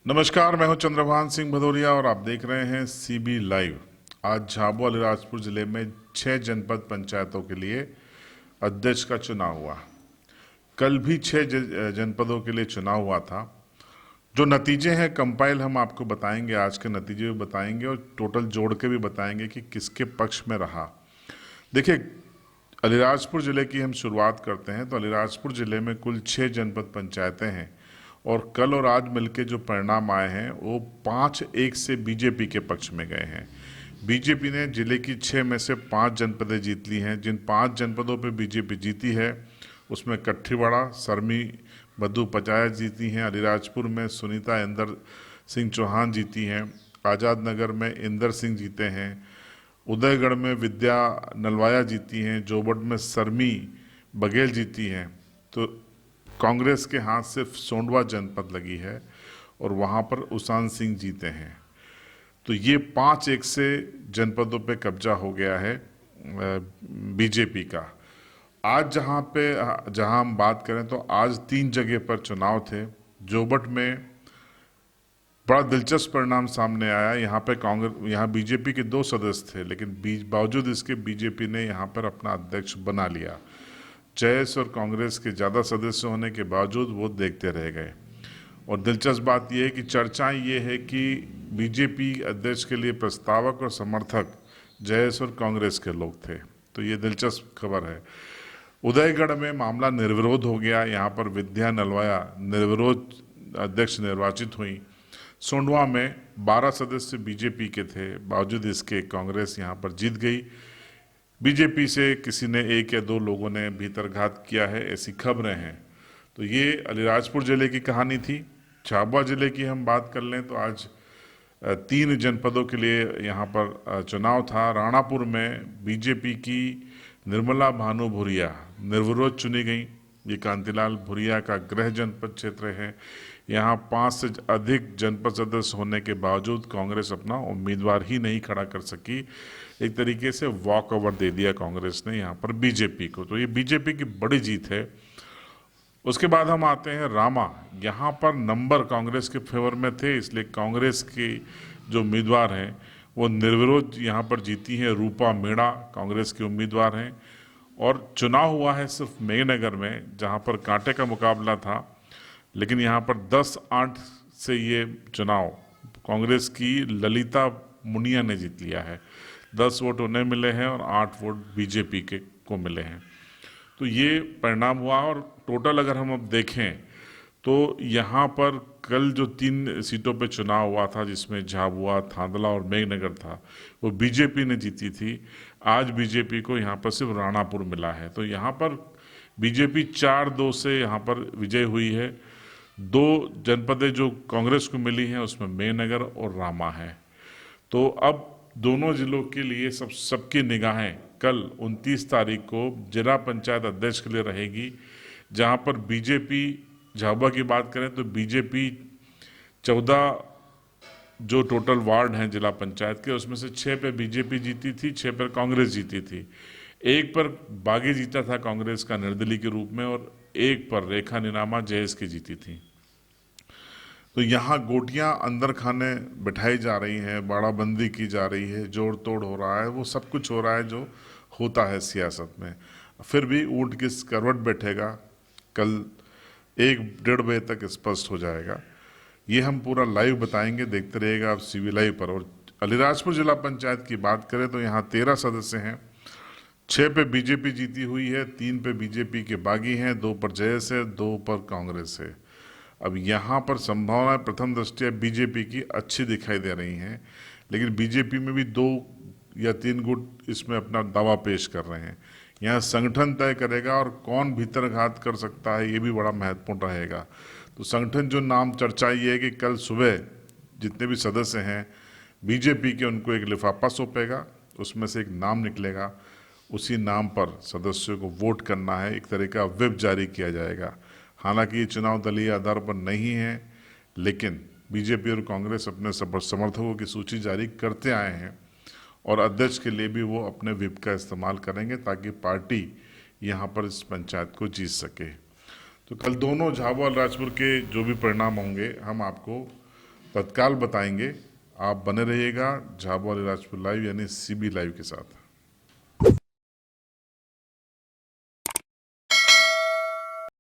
नमस्कार, मैं हूं चंद्रभान सिंह भदौरिया और आप देख रहे हैं सीबी लाइव। आज झाबुआ अलीराजपुर जिले में 6 जनपद पंचायतों के लिए अध्यक्ष का चुनाव हुआ। कल भी 6 जनपदों के लिए चुनाव हुआ था। जो नतीजे हैं कंपाइल हम आपको बताएंगे, आज के नतीजे भी बताएंगे और टोटल जोड़ के भी बताएंगे कि किसके पक्ष में रहा। देखिए, अलीराजपुर जिले की हम शुरुआत करते हैं तो अलीराजपुर जिले में कुल 6 जनपद पंचायतें हैं और कल और आज मिलके जो परिणाम आए हैं वो 5-1 से बीजेपी के पक्ष में गए हैं। बीजेपी ने जिले की 6 में से 5 जनपदें जीत ली हैं। जिन 5 जनपदों पे बीजेपी जीती है उसमें कठीवाड़ा, सरमी, मधु पचाया जीती हैं। अलीराजपुर में सुनीता इंदर सिंह चौहान जीती हैं। आज़ाद नगर में इंदर सिंह जीते हैं। उदयगढ़ में विद्या नलवाया जीती हैं। जोबट में सरमी बघेल जीती हैं। तो कांग्रेस के हाथ सिर्फ सोंडवा जनपद लगी है और वहाँ पर उसान सिंह जीते हैं। तो ये 5-1 से जनपदों पे कब्जा हो गया है बीजेपी का। आज जहाँ हम बात करें तो आज 3 जगह पर चुनाव थे। जोबट में बड़ा दिलचस्प परिणाम सामने आया। यहाँ बीजेपी के 2 सदस्य थे, लेकिन बावजूद इसके बीजेपी ने यहाँ पर अपना अध्यक्ष बना लिया। जयस और कांग्रेस के ज़्यादा सदस्य होने के बावजूद वो देखते रह गए। और दिलचस्प बात यह है कि चर्चाएं ये है कि बीजेपी अध्यक्ष के लिए प्रस्तावक और समर्थक जयस और कांग्रेस के लोग थे। तो ये दिलचस्प खबर है। उदयगढ़ में मामला निर्विरोध हो गया। यहाँ पर विद्या नलवाया निर्विरोध अध्यक्ष निर्वाचित हुई। सोंडवा में 12 सदस्य बीजेपी के थे, बावजूद इसके कांग्रेस यहाँ पर जीत गई। बीजेपी से किसी ने 1 या 2 लोगों ने भीतरघात किया है, ऐसी खबरें हैं। तो ये अलीराजपुर जिले की कहानी थी। झाबुआ जिले की हम बात कर लें तो आज 3 जनपदों के लिए यहाँ पर चुनाव था। राणापुर में बीजेपी की निर्मला भानु भूरिया निर्विरोध चुनी गई। ये कांतिलाल भूरिया का गृह जनपद क्षेत्र है। यहाँ 5 से अधिक जनपद सदस्य होने के बावजूद कांग्रेस अपना उम्मीदवार ही नहीं खड़ा कर सकी। एक तरीके से वॉक ओवर दे दिया कांग्रेस ने यहाँ पर बीजेपी को। तो ये बीजेपी की बड़ी जीत है। उसके बाद हम आते हैं रामा। यहाँ पर नंबर कांग्रेस के फेवर में थे, इसलिए कांग्रेस के जो उम्मीदवार हैं वो निर्विरोध यहाँ पर जीती हैं। रूपा मीणा कांग्रेस के उम्मीदवार हैं। और चुनाव हुआ है सिर्फ मेघनगर में, जहाँ पर कांटे का मुकाबला था, लेकिन यहाँ पर 10-8 से ये चुनाव कांग्रेस की ललिता मुनिया ने जीत लिया है। 10 वोट उन्हें मिले हैं और 8 वोट बीजेपी के को मिले हैं। तो ये परिणाम हुआ। और टोटल अगर हम अब देखें तो यहाँ पर कल जो 3 सीटों पे चुनाव हुआ था, जिसमें झाबुआ, थांदला और मेघनगर था, वो बीजेपी ने जीती थी। आज बीजेपी को यहाँ पर सिर्फ राणापुर मिला है। तो यहाँ पर बीजेपी 4-2 से यहाँ पर विजय हुई है। 2 जनपदें जो कांग्रेस को मिली हैं उसमें मेघनगर और रामा है। तो अब दोनों जिलों के लिए सबकी निगाहें कल 29 तारीख को जिला पंचायत अध्यक्ष के लिए रहेगी, जहां पर बीजेपी, झाबुआ की बात करें तो बीजेपी 14 जो टोटल वार्ड हैं जिला पंचायत के, उसमें से 6 पे बीजेपी जीती थी, 6 पर कांग्रेस जीती थी। 1 पर बागी जीता था कांग्रेस का निर्दलीय के रूप में और 1 पर रेखा निनामा जयस की जीती थी। तो यहाँ गोटियां अंदर खाने बिठाई जा रही हैं, बाड़ाबंदी की जा रही है, जोड़ तोड़ हो रहा है, वो सब कुछ हो रहा है जो होता है सियासत में। फिर भी ऊंट किस करवट बैठेगा, कल 1-1.5 बजे तक स्पष्ट हो जाएगा। ये हम पूरा लाइव बताएंगे, देखते रहिएगा आप सीबी लाइव पर। और अलीराजपुर जिला पंचायत की बात करें तो यहाँ 13 सदस्य हैं। 6 पे बीजेपी जीती हुई है, 3 पे बीजेपी के बागी हैं, 2 पर जयस है, 2 पर कांग्रेस है। अब यहाँ पर संभावनाएं प्रथम दृष्टया बीजेपी की अच्छी दिखाई दे रही हैं, लेकिन बीजेपी में भी 2 या 3 गुट इसमें अपना दावा पेश कर रहे हैं। यहाँ संगठन तय करेगा और कौन भीतरघात कर सकता है, ये भी बड़ा महत्वपूर्ण रहेगा। तो संगठन जो नाम चर्चा ये है कि कल सुबह जितने भी सदस्य हैं बीजेपी के, उनको एक लिफाफा सौंपेगा, उसमें से एक नाम निकलेगा, उसी नाम पर सदस्यों को वोट करना है। एक तरह का व्हिप जारी किया जाएगा। हालांकि ये चुनाव दलीय आधार पर नहीं है, लेकिन बीजेपी और कांग्रेस अपने समर्थकों की सूची जारी करते आए हैं और अध्यक्ष के लिए भी वो अपने व्हिप का इस्तेमाल करेंगे ताकि पार्टी यहाँ पर इस पंचायत को जीत सके। तो कल दोनों झाबुआ और राजपुर के जो भी परिणाम होंगे हम आपको तत्काल बताएंगे। आप बने रहिएगा झाबुआ अलीराजपुर लाइव यानी सीबी लाइव के साथ।